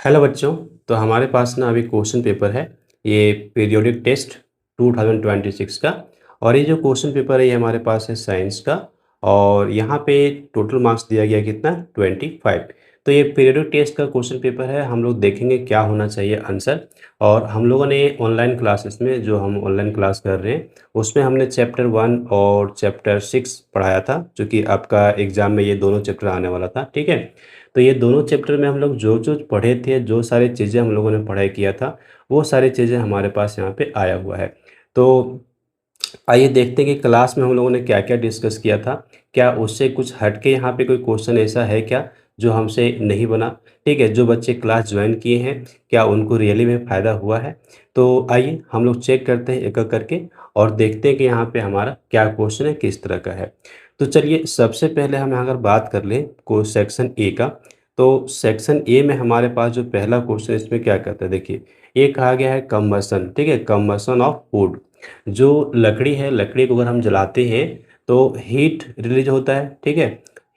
Hello बच्चों। तो हमारे पास ना अभी क्वेश्चन पेपर है, ये पीरियोडिक टेस्ट 2026 का। और ये जो क्वेश्चन पेपर है ये हमारे पास है साइंस का। और यहाँ पे टोटल मार्क्स दिया गया कितना, 25। तो ये पीरियोडिक टेस्ट का क्वेश्चन पेपर है, हम लोग देखेंगे क्या होना चाहिए आंसर। और हम लोगों ने ऑनलाइन क्लासेस में, जो हम ऑनलाइन क्लास कर रहे हैं उसमें हमने चैप्टर 1 और चैप्टर 6 पढ़ाया था, जो कि आपका एग्ज़ाम में ये दोनों चैप्टर आने वाला था। ठीक है, तो ये दोनों चैप्टर में हम लोग जो जो पढ़े थे, जो सारी चीज़ें हम लोगों ने पढ़ाई किया था, वो सारी चीज़ें हमारे पास यहाँ पे आया हुआ है। तो आइए देखते हैं कि क्लास में हम लोगों ने क्या क्या डिस्कस किया था। क्या उससे कुछ हट के यहाँ पे कोई क्वेश्चन ऐसा है क्या जो हमसे नहीं बना। ठीक है, जो बच्चे क्लास ज्वाइन किए हैं क्या उनको रियली में फ़ायदा हुआ है। तो आइए हम लोग चेक करते हैं एक एक करके, और देखते हैं कि यहाँ पे हमारा क्या क्वेश्चन है, किस तरह का है। तो चलिए सबसे पहले हम अगर बात कर लें को सेक्शन ए का। तो सेक्शन ए में हमारे पास जो पहला क्वेश्चन इसमें क्या कहता है, देखिए ये कहा गया है कंबसन। ठीक है, कंबसन ऑफ फूड। जो लकड़ी है, लकड़ी को अगर हम जलाते हैं तो हीट रिलीज होता है। ठीक है,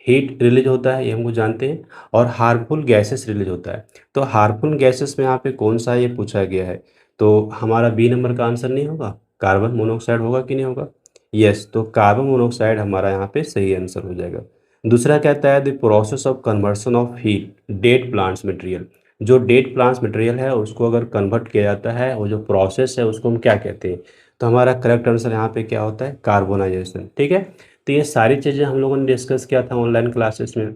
हीट रिलीज होता है, ये हमको जानते हैं। और हार्मफुल गैसेस रिलीज होता है। तो हार्मफुल गैसेस में यहाँ पे कौन सा ये पूछा गया है, तो हमारा बी नंबर का आंसर नहीं होगा, कार्बन मोनोऑक्साइड होगा कि नहीं होगा। यस, तो कार्बन मोनोऑक्साइड हमारा यहाँ पे सही आंसर हो जाएगा। दूसरा कहता है the process of conversion of heat dead plants material. जो डेड प्लांट्स मटेरियल है उसको अगर कन्वर्ट किया जाता है, वो जो प्रोसेस है उसको हम क्या कहते हैं। तो हमारा करेक्ट आंसर यहाँ पे क्या होता है, कार्बोनाइजेशन। ठीक है, तो ये सारी चीज़ें हम लोगों ने डिस्कस किया था ऑनलाइन क्लासेस में।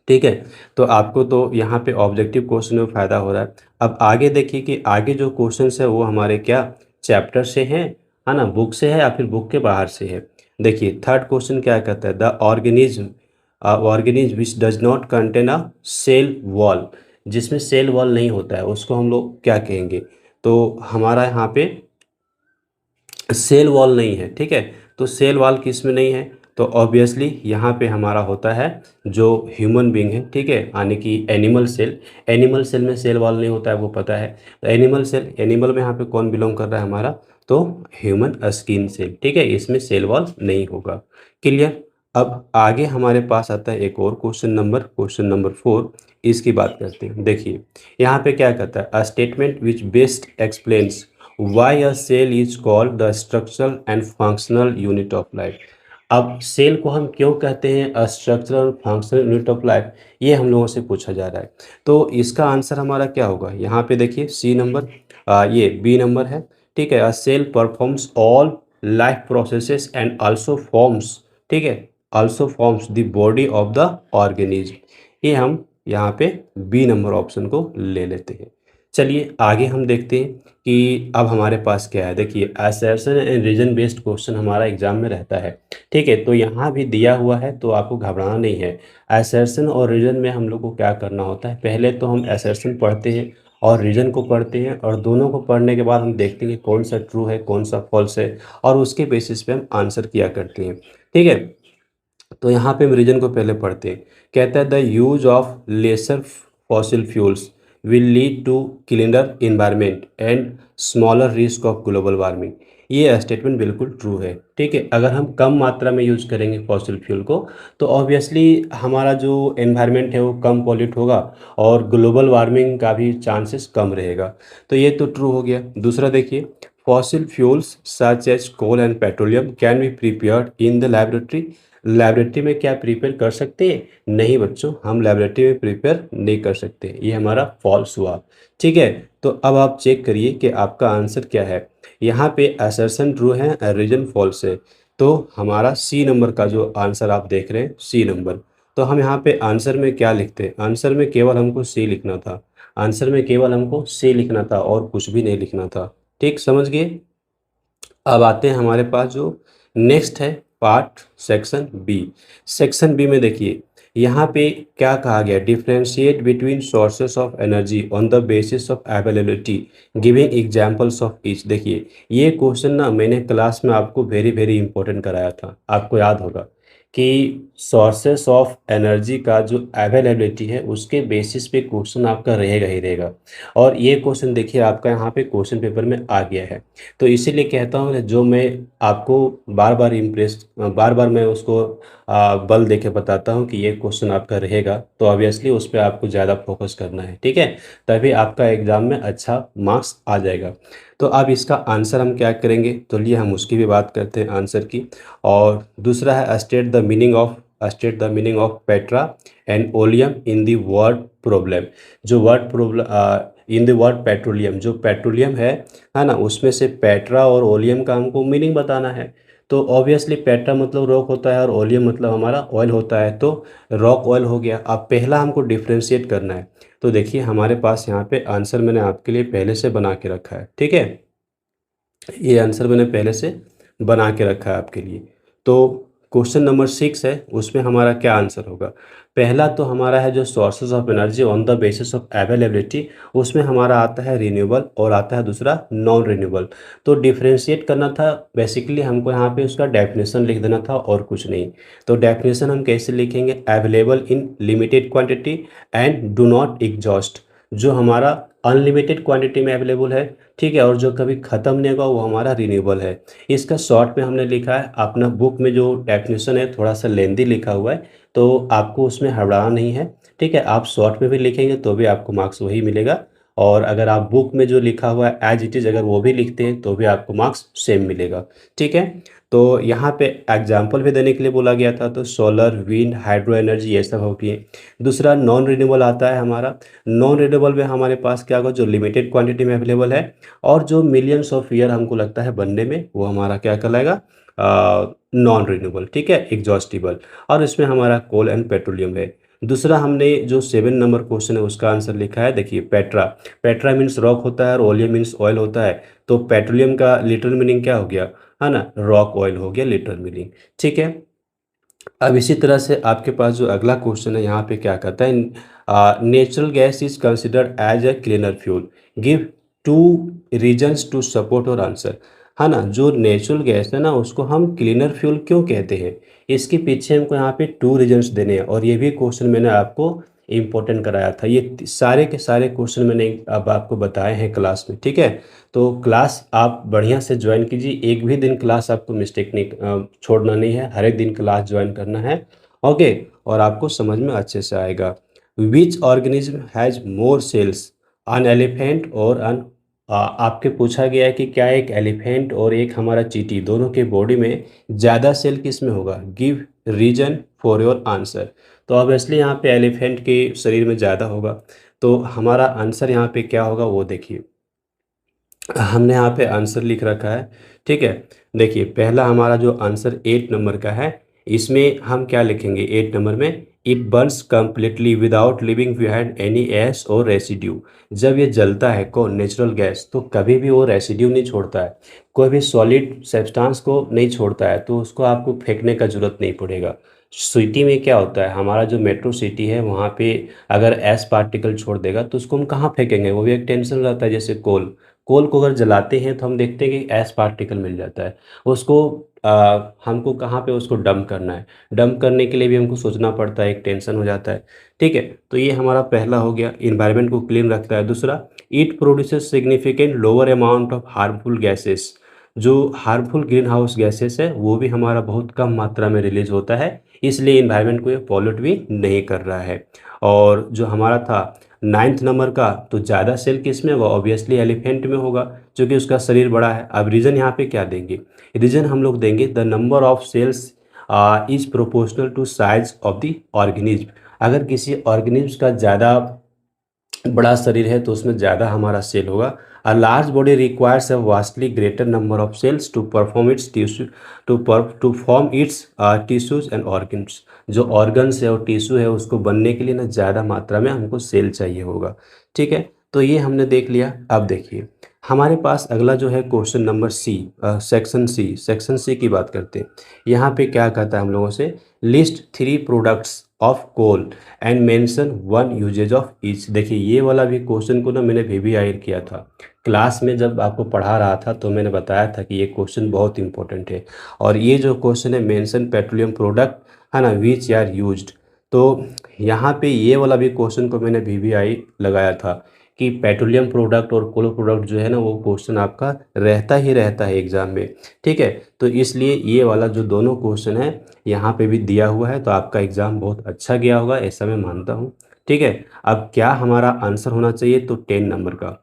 ठीक है, तो आपको तो यहाँ पे ऑब्जेक्टिव क्वेश्चन में फ़ायदा हो रहा है। अब आगे देखिए कि आगे जो क्वेश्चंस है वो हमारे क्या चैप्टर से हैं, है ना, बुक से है या फिर बुक के बाहर से है। देखिए थर्ड क्वेश्चन क्या कहता है, the organism which does not contain a cell wall. जिसमें सेल वॉल नहीं होता है उसको हम लोग क्या कहेंगे। तो हमारा यहाँ पे सेल वॉल नहीं है। ठीक है, तो सेल वॉल किस में नहीं है, तो ऑब्वियसली यहाँ पे हमारा होता है जो ह्यूमन बींग है। ठीक है, यानी कि एनिमल सेल। एनिमल सेल में सेल वॉल नहीं होता है, वो पता है। तो एनिमल सेल, एनिमल में यहाँ पे कौन बिलोंग कर रहा है हमारा, तो ह्यूमन स्किन सेल। ठीक है, इसमें सेल वॉल नहीं होगा। क्लियर। अब आगे हमारे पास आता है एक और क्वेश्चन नंबर 4। इसकी बात करते हैं। देखिए यहाँ पे क्या कहता है, a statement which best explains why a cell is called the structural and functional unit of life. अब सेल को हम क्यों कहते हैं structural functional unit of life, ये हम लोगों से पूछा जा रहा है। तो इसका आंसर हमारा क्या होगा, यहाँ पे देखिए सी नंबर, ये बी नंबर है। ठीक है, a cell performs all life processes and also forms. ठीक है, also forms the body of the organism. ये हम यहाँ पे बी नंबर ऑप्शन को ले लेते हैं। चलिए आगे हम देखते हैं कि अब हमारे पास क्या है। देखिए assertion and reason based question हमारा एग्जाम में रहता है। ठीक है, तो यहाँ भी दिया हुआ है तो आपको घबराना नहीं है। असर्शन और रीजन में हम लोग को क्या करना होता है, पहले तो हम असर्शन पढ़ते हैं और रीजन को पढ़ते हैं, और दोनों को पढ़ने के बाद हम देखते हैं कि कौन सा ट्रू है कौन सा फॉल्स है, और उसके बेसिस पे हम आंसर किया करते हैं। ठीक है, तो यहाँ पे हम रीजन को पहले पढ़ते हैं। कहता है the use of lesser fossil fuels will lead to cleaner environment and smaller risk of global warming. ये स्टेटमेंट बिल्कुल ट्रू है। ठीक है, अगर हम कम मात्रा में यूज करेंगे फॉसिल फ्यूल को तो ऑब्वियसली हमारा जो एनवायरनमेंट है वो कम पॉल्यूट होगा, और ग्लोबल वार्मिंग का भी चांसेस कम रहेगा। तो ये तो ट्रू हो गया। दूसरा देखिए, fossil fuels such as coal and petroleum can be prepared in the laboratory. Laboratory में क्या प्रिपेयर कर सकते हैं, नहीं बच्चों, हम लैबोरेटरी में प्रिपेयर नहीं कर सकते, ये हमारा फॉल्स हुआ। ठीक है, तो अब आप चेक करिए कि आपका आंसर क्या है। यहाँ पे असर्शन ट्रू है, रीजन फॉल्स है। तो हमारा सी नंबर का जो आंसर आप देख रहे हैं, सी नंबर। तो हम यहाँ पे आंसर में क्या लिखते हैं, आंसर में केवल हमको सी लिखना था। आंसर में केवल हमको सी लिखना था और कुछ भी नहीं लिखना था। ठीक, समझ गए। अब आते हैं हमारे पास जो नेक्स्ट है part, section B. Section B में देखिए यहाँ पे क्या कहा गया, differentiate between sources of energy on the basis of availability giving examples of each. देखिए ये क्वेश्चन ना मैंने क्लास में आपको वेरी वेरी इंपॉर्टेंट कराया था, आपको याद होगा। कि सोर्सेस ऑफ एनर्जी का जो अवेलेबिलिटी है उसके बेसिस पे क्वेश्चन आपका रहेगा ही रहेगा। और ये क्वेश्चन देखिए आपका यहाँ पे क्वेश्चन पेपर में आ गया है। तो इसीलिए कहता हूँ ना, जो मैं आपको बार बार मैं उसको बल दे के बताता हूँ कि ये क्वेश्चन आपका रहेगा, तो ऑब्वियसली उस पर आपको ज़्यादा फोकस करना है, ठीक है। तभी आपका एग्ज़ाम में अच्छा मार्क्स आ जाएगा। तो अब इसका आंसर हम क्या करेंगे, तो लिए हम उसकी भी बात करते हैं आंसर की। और दूसरा है state the meaning of petra and oleum in the word problem. जो word problem in the word petroleum, जो पेट्रोलियम है ना, उसमें से पेट्रा और ओलियम का हमको मीनिंग बताना है। तो ऑब्वियसली पेट्रा मतलब रॉक होता है और ओलियम मतलब हमारा ऑयल होता है, तो रॉक ऑयल हो गया। अब पहला हमको डिफ्रेंशिएट करना है। तो देखिए हमारे पास यहाँ पे आंसर मैंने आपके लिए पहले से बना के रखा है, ठीक है। ये आंसर मैंने पहले से बना के रखा है आपके लिए। तो क्वेश्चन नंबर 6 है, उसमें हमारा क्या आंसर होगा। पहला तो हमारा है जो sources of energy on the basis of availability, उसमें हमारा आता है रिन्यूएबल और आता है दूसरा नॉन रिन्यूएबल। तो डिफ्रेंशिएट करना था, बेसिकली हमको यहाँ पे उसका डेफिनेशन लिख देना था और कुछ नहीं। तो डेफिनेशन हम कैसे लिखेंगे, available in limited quantity and do not exhaust. जो हमारा अनलिमिटेड क्वांटिटी में अवेलेबल है, ठीक है, और जो कभी ख़त्म नहीं होगा वो हमारा रिन्यूएबल है। इसका शॉर्ट में हमने लिखा है, अपना बुक में जो डेफिनेशन है थोड़ा सा लेंदी लिखा हुआ है, तो आपको उसमें हड़बड़ाना नहीं है, ठीक है। आप शॉर्ट में भी लिखेंगे तो भी आपको मार्क्स वही मिलेगा, और अगर आप बुक में जो लिखा हुआ है एज इट इज़ अगर वो भी लिखते हैं तो भी आपको मार्क्स सेम मिलेगा, ठीक है। तो यहाँ पे एग्जाम्पल भी देने के लिए बोला गया था, तो सोलर, विंड, हाइड्रो एनर्जी ये सब होती है। दूसरा नॉन रिन्यूएबल आता है हमारा। नॉन रिन्यूएबल में हमारे पास क्या होगा, जो लिमिटेड क्वांटिटी में अवेलेबल है और जो मिलियंस ऑफ ईयर हमको लगता है बनने में, वो हमारा क्या कहलाएगा, नॉन रिन्यूएबल, ठीक है, एग्जॉस्टिबल। और इसमें हमारा कोल एंड पेट्रोलियम है। दूसरा हमने जो 7 नंबर क्वेश्चन है उसका आंसर लिखा है, देखिए पेट्रा। पेट्रा मीन्स रॉक होता है और ओलियम मीन्स ऑयल होता है। तो पेट्रोलियम का लिटरल मीनिंग क्या हो गया, है ना, रॉक ऑयल हो गया लिटरल मीनिंग, ठीक है। अब इसी तरह से आपके पास जो अगला क्वेश्चन है यहाँ पे क्या कहता है, natural gas is considered as a cleaner fuel, give 2 reasons to support और आंसर। है ना, जो नेचुरल गैस है ना उसको हम क्लीनर फ्यूल क्यों कहते हैं, इसके पीछे हमको यहाँ पे 2 रीजंस देने हैं। और ये भी क्वेश्चन मैंने आपको इम्पोर्टेंट कराया था, ये सारे के सारे क्वेश्चन मैंने अब आपको बताए हैं क्लास में, ठीक है। तो क्लास आप बढ़िया से ज्वाइन कीजिए, एक भी दिन क्लास आपको मिस्टेक नहीं छोड़ना नहीं है, हर एक दिन क्लास ज्वाइन करना है, ओके। और आपको समझ में अच्छे से आएगा। Which organism has more cells, an elephant और अन, आपके पूछा गया है कि क्या एक एलिफेंट और एक हमारा चींटी दोनों के बॉडी में ज़्यादा सेल किस में होगा, give reason for your answer. तो ऑब्वियसली यहाँ पे एलिफेंट के शरीर में ज़्यादा होगा। तो हमारा आंसर यहाँ पे क्या होगा वो देखिए, हमने यहाँ पे आंसर लिख रखा है, ठीक है। देखिए पहला हमारा जो आंसर 8 नंबर का है, इसमें हम क्या लिखेंगे 8 नंबर में, it burns completely without leaving behind any ash और रेसिड्यू। जब ये जलता है कौन, नेचुरल गैस, तो कभी भी वो रेसिड्यू नहीं छोड़ता है, कोई भी सॉलिड सब्सटेंस को नहीं छोड़ता है, तो उसको आपको फेंकने का जरूरत नहीं पड़ेगा। सिटी में क्या होता है, हमारा जो मेट्रो सिटी है वहाँ पे अगर एस पार्टिकल छोड़ देगा तो उसको हम कहाँ फेंकेंगे, वो भी एक टेंशन रहता है। जैसे कोल, कोल को अगर जलाते हैं तो हम देखते हैं कि एस पार्टिकल मिल जाता है, उसको हमको कहाँ पे उसको डंप करना है, डंप करने के लिए भी हमको सोचना पड़ता है, एक टेंशन हो जाता है, ठीक है। तो ये हमारा पहला हो गया, इन्वायरमेंट को क्लीन रखता है। दूसरा, it produces significant lower amount of harmful gases. जो हार्मफुल ग्रीन हाउस गैसेस है वो भी हमारा बहुत कम मात्रा में रिलीज होता है, इसलिए इन्वायरमेंट को ये पॉल्यूट भी नहीं कर रहा है। और जो हमारा था 9th नंबर का, तो ज़्यादा सेल किस में होगा, ऑब्वियसली एलिफेंट में होगा, क्योंकि उसका शरीर बड़ा है। अब रीजन यहाँ पे क्या देंगे, रीजन हम लोग देंगे the number of cells is proportional to size of the organism. अगर किसी ऑर्गेनिज्म का ज़्यादा बड़ा शरीर है तो उसमें ज़्यादा हमारा सेल होगा। A large body requires a vastly greater number of cells to perform its tissue, to form its tissues and organs. जो ऑर्गन्स है और टिश्यू है उसको बनने के लिए ना ज़्यादा मात्रा में हमको सेल चाहिए होगा, ठीक है। तो ये हमने देख लिया। अब देखिए हमारे पास अगला जो है question number C, section C की बात करते हैं। यहाँ पे क्या कहता है हम लोगों से, list 3 products of coal and mention 1 uses of each. देखिए ये वाला भी क्वेश्चन को ना मैंने वीवीआई किया था क्लास में, जब आपको पढ़ा रहा था तो मैंने बताया था कि ये क्वेश्चन बहुत इंपॉर्टेंट है। और ये जो क्वेश्चन है, मेंशन पेट्रोलियम प्रोडक्ट है ना, विच आर यूज्ड। तो यहाँ पे ये वाला भी क्वेश्चन को मैंने वीवीआई लगाया था कि पेट्रोलियम प्रोडक्ट और कोल प्रोडक्ट जो है ना वो क्वेश्चन आपका रहता ही रहता है एग्जाम में। ठीक है, तो इसलिए ये वाला जो दोनों क्वेश्चन है यहाँ पे भी दिया हुआ है, तो आपका एग्ज़ाम बहुत अच्छा गया होगा ऐसा मैं मानता हूँ। ठीक है, अब क्या हमारा आंसर होना चाहिए, तो 10 नंबर का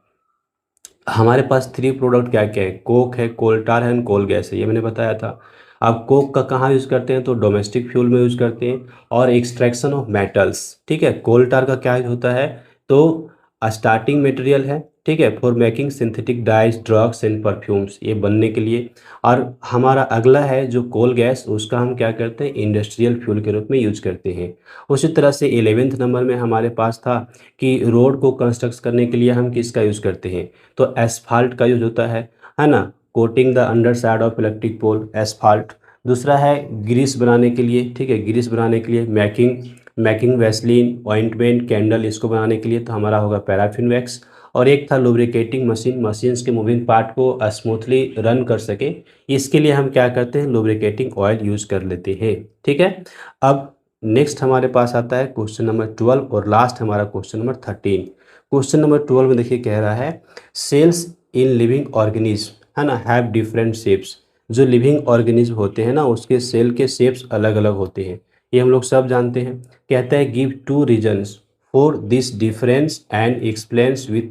हमारे पास थ्री प्रोडक्ट क्या क्या है, कोक है, कोल टार है, कोल गैस है, ये मैंने बताया था। अब कोक का कहाँ यूज़ करते हैं, तो डोमेस्टिक फ्यूल में यूज़ करते हैं और एक्सट्रैक्शन ऑफ मेटल्स। ठीक है, कोल टार का क्या होता है, तो स्टार्टिंग मटेरियल है, ठीक है, for making synthetic dies, drugs and perfumes, ये बनने के लिए। और हमारा अगला है जो कोल गैस, उसका हम क्या करते हैं, इंडस्ट्रियल फ्यूल के रूप में यूज करते हैं। उसी तरह से 11th नंबर में हमारे पास था कि रोड को कंस्ट्रक्ट करने के लिए हम किसका यूज़ करते हैं, तो एसफाल्ट का यूज होता है ना, coating the underside of electric pole, asphalt. दूसरा है ग्रीस बनाने के लिए, ठीक है, ग्रीस बनाने के लिए making making Vaseline, ointment, candle, इसको बनाने के लिए तो हमारा होगा पैराफिन वैक्स। और एक था लुब्रिकेटिंग मशीन, मशीन्स के मूविंग पार्ट को स्मूथली रन कर सके, इसके लिए हम क्या करते हैं, लुब्रिकेटिंग ऑयल यूज कर लेते हैं। ठीक है, अब नेक्स्ट हमारे पास आता है क्वेश्चन नंबर 12 और लास्ट हमारा क्वेश्चन नंबर 13। क्वेश्चन नंबर 12 में देखिए कह रहा है सेल्स इन लिविंग ऑर्गेनिज्म, है ना, हैव डिफरेंट शेप्स। जो लिविंग ऑर्गेनिज्म होते हैं ना उसके सेल के शेप्स अलग अलग होते हैं, ये हम लोग सब जानते हैं। कहता है give two reasons for this difference and explains with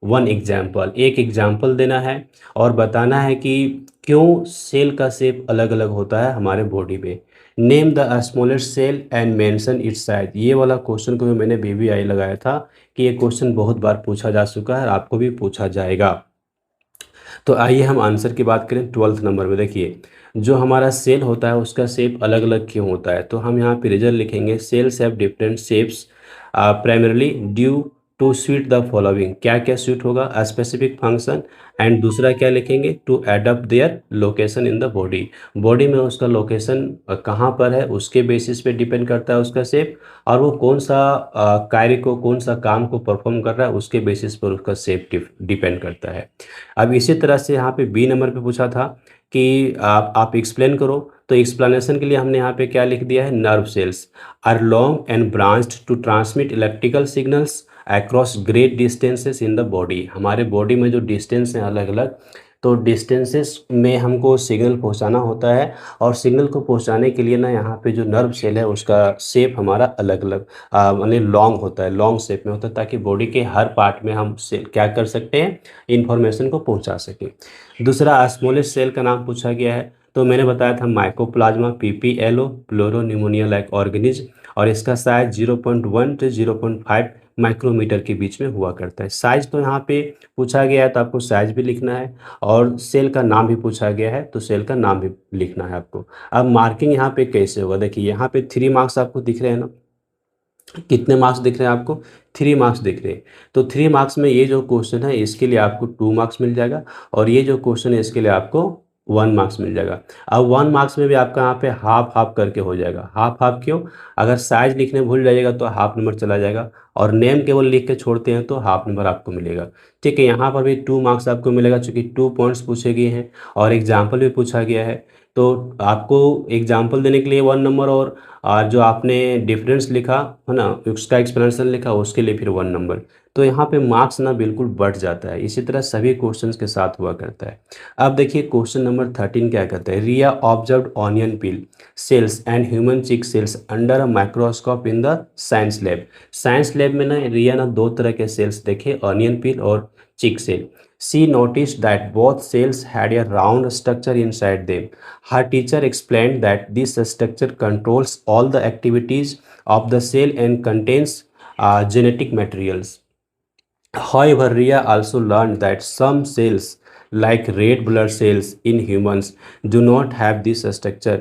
one example, एक एग्जाम्पल देना है और बताना है कि क्यों सेल का शेप अलग अलग होता है हमारे बॉडी पे। Name the smallest cell and mention its size, ये वाला क्वेश्चन को भी मैंने बीबीआई लगाया था कि ये क्वेश्चन बहुत बार पूछा जा चुका है और आपको भी पूछा जाएगा। तो आइए हम आंसर की बात करें 12th नंबर में। देखिए जो हमारा सेल होता है उसका शेप अलग अलग क्यों होता है, तो हम यहाँ पे रिजल्ट लिखेंगे cells have different shapes primarily due to suit the following, क्या क्या स्वीट होगा, स्पेसिफिक फंक्शन, एंड दूसरा क्या लिखेंगे, to adapt their location in the body, body में उसका लोकेशन कहाँ पर है उसके बेसिस पे डिपेंड करता है उसका शेप, और वो कौन सा कार्य को, कौन सा काम को परफॉर्म कर रहा है उसके बेसिस पर उसका शेप डिपेंड करता है। अब इसी तरह से यहाँ पे बी नंबर पे पूछा था कि आप एक्सप्लेन करो, तो एक्सप्लेनेशन के लिए हमने यहाँ पे क्या लिख दिया है, nerve cells are long and branched to transmit electrical signals across great distances in the body, हमारे बॉडी में जो डिस्टेंस हैं अलग अलग, तो डिस्टेंसेस में हमको सिग्नल पहुंचाना होता है, और सिग्नल को पहुंचाने के लिए ना यहाँ पे जो नर्व सेल है उसका शेप हमारा अलग अलग माने लॉन्ग होता है, लॉन्ग शेप में होता है, ताकि बॉडी के हर पार्ट में हम सेल क्या कर सकते हैं, इन्फॉर्मेशन को पहुंचा सकें। दूसरा स्मॉलेस्ट सेल का नाम पूछा गया है, तो मैंने बताया था माइकोप्लाज्मा पीपीएलओ, प्लोरोन्यूमोनिया लाइक ऑर्गेनिज्म, और इसका साइज 0.1 से 0.5 माइक्रोमीटर के बीच में हुआ करता है। साइज तो यहाँ पे पूछा गया है तो आपको साइज भी लिखना है, और सेल का नाम भी पूछा गया है तो सेल का नाम भी लिखना है आपको। अब मार्किंग यहाँ पे कैसे होगा, देखिए यहाँ पे 3 मार्क्स आपको दिख रहे हैं ना, कितने मार्क्स दिख रहे हैं आपको, 3 मार्क्स दिख रहे हैं। तो 3 मार्क्स में ये जो क्वेश्चन है इसके लिए आपको 2 मार्क्स मिल जाएगा, और ये जो क्वेश्चन है इसके लिए आपको 1 मार्क्स मिल जाएगा। अब 1 मार्क्स में भी आपका यहाँ पे हाफ हाफ करके हो जाएगा। हाफ हाफ क्यों, अगर साइज लिखने भूल जाइएगा तो हाफ नंबर चला जाएगा, और नेम केवल लिख के छोड़ते हैं तो हाफ नंबर आपको मिलेगा। ठीक है, यहाँ पर भी 2 मार्क्स आपको मिलेगा, चूँकि 2 पॉइंट्स पूछे गए हैं और एग्जाम्पल भी पूछा गया है, तो आपको एग्जाम्पल देने के लिए 1 नंबर, और जो आपने डिफरेंस लिखा है ना, उसका एक्सप्लेनेशन लिखा उसके लिए फिर 1 नंबर। तो यहाँ पे मार्क्स ना बिल्कुल बढ़ जाता है। इसी तरह सभी क्वेश्चंस के साथ हुआ करता है। अब देखिए क्वेश्चन नंबर 13 क्या कहता है, Riya observed onion peel cells and human cheek cells under a microscope in the science lab. Science lab में ना रिया ना 2 तरह के सेल्स देखे, ऑनियन पील और चिक cell. She noticed that both cells had a round structure inside them. Her teacher explained that this structure controls all the activities of the cell and contains genetic materials. However, Ria also learned that some cells, like red blood cells in humans, do not have this structure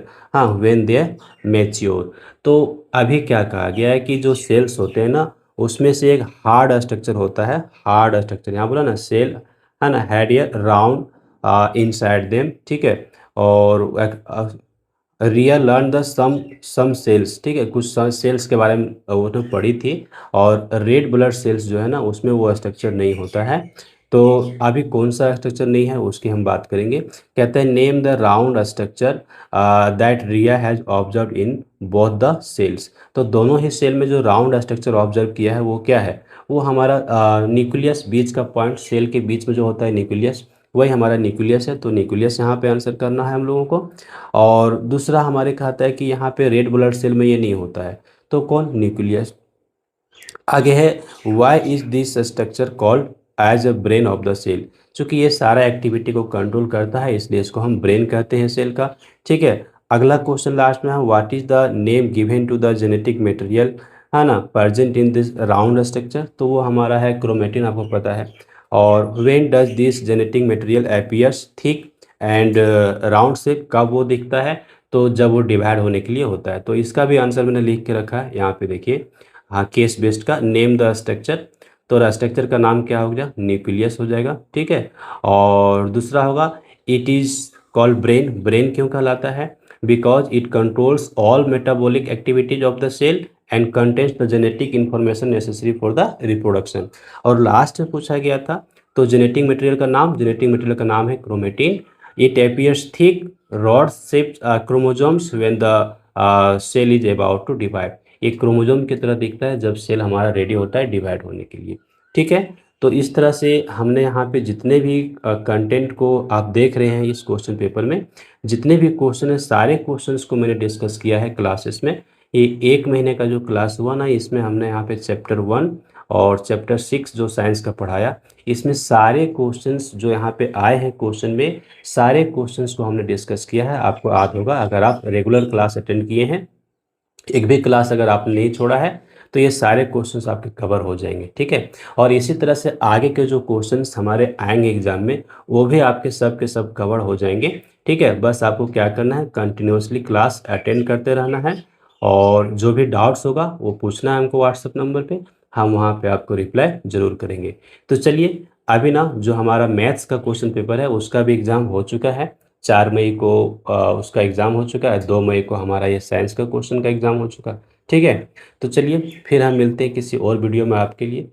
when they mature. तो अभी क्या कहा गया है कि जो sales होते हैं ना उसमें से एक हार्ड स्ट्रक्चर होता है, हार्ड स्ट्रक्चर यहाँ बोला ना सेल, है ना, had A round inside them. ठीक है, और रिया लर्न द सम सेल्स, ठीक है, कुछ सेल्स के बारे में वो तो पढ़ी थी, और रेड ब्लड सेल्स जो है ना उसमें वो स्ट्रक्चर नहीं होता है। तो अभी कौन सा स्ट्रक्चर नहीं है उसकी हम बात करेंगे। कहते हैं name the round structure that Riya has observe in both the cells. तो दोनों ही सेल में जो राउंड स्ट्रक्चर ऑब्जर्व किया है वो क्या है, वो हमारा न्यूक्लियस, बीच का पॉइंट सेल के बीच में जो होता है न्यूक्लियस, वही हमारा न्यूक्लियस है। तो न्यूक्लियस यहाँ पे आंसर करना है हम लोगों को। और दूसरा हमारे कहता है कि यहाँ पे रेड ब्लड सेल में ये नहीं होता है, तो कौन, न्यूक्लियस। आगे है why is this structure called as a brain of the cell. चूंकि ये सारा एक्टिविटी को कंट्रोल करता है इसलिए इसको हम ब्रेन कहते हैं सेल का। ठीक है, अगला क्वेश्चन लास्ट में है what is the name given to the genetic material, है ना, present in this round structure. तो वो हमारा है क्रोमेटिन, आपको पता है। और when does this genetic material appears thick and round shape, कब वो दिखता है, तो जब वो डिवाइड होने के लिए होता है। तो इसका भी आंसर मैंने लिख के रखा है यहाँ पे, देखिए। हाँ, केस बेस्ड का नेम द स्ट्रक्चर, तो स्ट्रक्चर का नाम क्या हो गया, न्यूक्लियस हो जाएगा। ठीक है, और दूसरा होगा it is called brain. Brain क्यों कहलाता है, because it controls all metabolic activities of the cell and contains the genetic information necessary for the reproduction. और लास्ट में पूछा गया था, तो जेनेटिक मटेरियल का नाम, जेनेटिक मटेरियल का नाम है chromatin. It appears thick rod shaped chromosomes when the cell is about to divide. एक क्रोमोजोम की तरह दिखता है जब सेल हमारा रेडी होता है डिवाइड होने के लिए। ठीक है, तो इस तरह से हमने यहाँ पे जितने भी कंटेंट को आप देख रहे हैं इस क्वेश्चन पेपर में, जितने भी क्वेश्चन हैं सारे क्वेश्चंस को मैंने डिस्कस किया है क्लासेस में। ये 1 महीने का जो क्लास हुआ ना, इसमें हमने यहाँ पे चैप्टर 1 और चैप्टर 6 जो साइंस का पढ़ाया, इसमें सारे क्वेश्चंस जो यहाँ पे आए हैं क्वेश्चन में, सारे क्वेश्चंस को हमने डिस्कस किया है। आपको याद होगा अगर आप रेगुलर क्लास अटेंड किए हैं, एक भी क्लास अगर आपने नहीं छोड़ा है, तो ये सारे क्वेश्चंस आपके कवर हो जाएंगे। ठीक है, और इसी तरह से आगे के जो क्वेश्चंस हमारे आएंगे एग्जाम में, वो भी आपके सब के सब कवर हो जाएंगे। ठीक है, बस आपको क्या करना है, कंटिन्यूसली क्लास अटेंड करते रहना है, और जो भी डाउट्स होगा वो पूछना है हमको व्हाट्सएप नंबर पे, हम वहाँ पे आपको रिप्लाई ज़रूर करेंगे। तो चलिए, अभी ना जो हमारा मैथ्स का क्वेश्चन पेपर है उसका भी एग्ज़ाम हो चुका है। 4 मई को उसका एग्ज़ाम हो चुका है, 2 मई को हमारा ये साइंस का क्वेश्चन का एग्ज़ाम हो चुका है। ठीक है, तो चलिए फिर हम मिलते हैं किसी और वीडियो में आपके लिए।